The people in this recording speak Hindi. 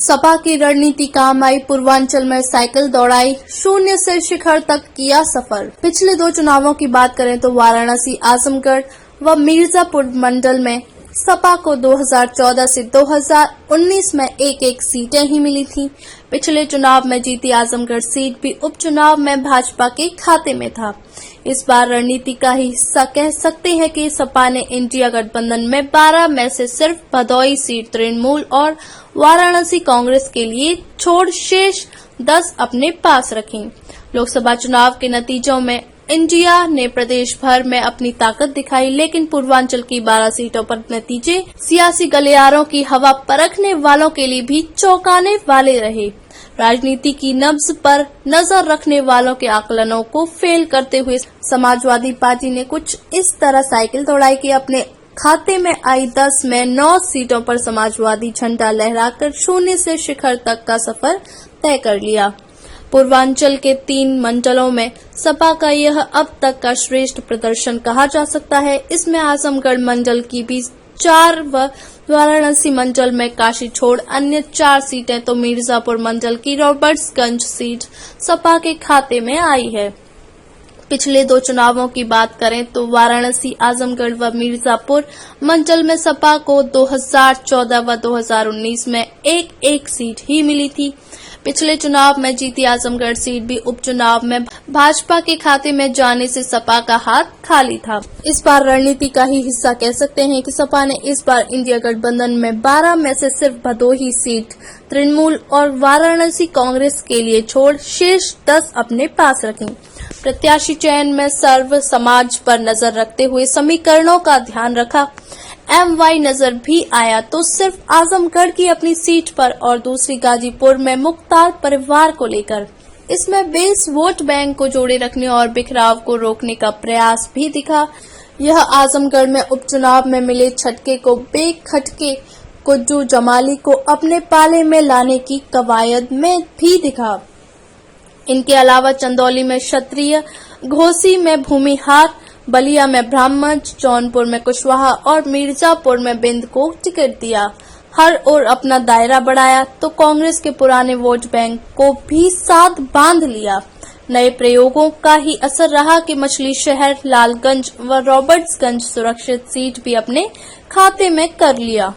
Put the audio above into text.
सपा की रणनीति काम आई, पूर्वांचल में साइकिल दौड़ाई, शून्य से शिखर तक किया सफर। पिछले 2 चुनावों की बात करें तो वाराणसी, आजमगढ़ व मिर्जापुर मंडल में सपा को 2014 से 2019 में एक सीटें ही मिली थी। पिछले चुनाव में जीती आजमगढ़ सीट भी उपचुनाव में भाजपा के खाते में था। इस बार रणनीति का ही हिस्सा कह सकते हैं कि सपा ने इंडिया गठबंधन में 12 में से सिर्फ भदोही सीट तृणमूल और वाराणसी कांग्रेस के लिए छोड़ शेष 10 अपने पास रखी। लोकसभा चुनाव के नतीजों में इंडिया ने प्रदेश भर में अपनी ताकत दिखाई, लेकिन पूर्वांचल की 12 सीटों पर नतीजे सियासी गलियारों की हवा परखने वालों के लिए भी चौंकाने वाले रहे। राजनीति की नब्ज पर नजर रखने वालों के आकलनों को फेल करते हुए समाजवादी पार्टी ने कुछ इस तरह साइकिल दौड़ाई कि अपने खाते में आई 10 में 9 सीटों पर समाजवादी झंडा लहराकर शून्य से शिखर तक का सफर तय कर लिया। पूर्वांचल के 3 मंडलों में सपा का यह अब तक का श्रेष्ठ प्रदर्शन कहा जा सकता है। इसमें आजमगढ़ मंडल की भी 4 व वाराणसी मंडल में काशी छोड़ अन्य 4 सीटें तो मिर्जापुर मंडल की रॉबर्ट्सगंज सीट सपा के खाते में आई है। पिछले 2 चुनावों की बात करें तो वाराणसी, आजमगढ़ व मिर्जापुर मंडल में सपा को 2014 व 2019 में एक सीट ही मिली थी। पिछले चुनाव में जीती आजमगढ़ सीट भी उपचुनाव में भाजपा के खाते में जाने से सपा का हाथ खाली था। इस बार रणनीति का ही हिस्सा कह सकते हैं कि सपा ने इस बार इंडिया गठबंधन में 12 में से सिर्फ भदोही सीट तृणमूल और वाराणसी कांग्रेस के लिए छोड़ शेष 10 अपने पास रखी। प्रत्याशी चयन में सर्व समाज पर नजर रखते हुए समीकरणों का ध्यान रखा। MY नजर भी आया तो सिर्फ आजमगढ़ की अपनी सीट पर और दूसरी गाजीपुर में मुख्तार परिवार को लेकर। इसमें बेस वोट बैंक को जोड़े रखने और बिखराव को रोकने का प्रयास भी दिखा। यह आजमगढ़ में उपचुनाव में मिले झटके को बेखटके कुज्जू जमाली को अपने पाले में लाने की कवायद में भी दिखा। इनके अलावा चंदौली में क्षत्रिय, घोसी में भूमिहार, बलिया में ब्राह्मण, जौनपुर में कुशवाहा और मिर्जापुर में बिंद को टिकट दिया। हर ओर अपना दायरा बढ़ाया तो कांग्रेस के पुराने वोट बैंक को भी साथ बांध लिया। नए प्रयोगों का ही असर रहा कि मछली शहर, लालगंज व रॉबर्ट्सगंज सुरक्षित सीट भी अपने खाते में कर लिया।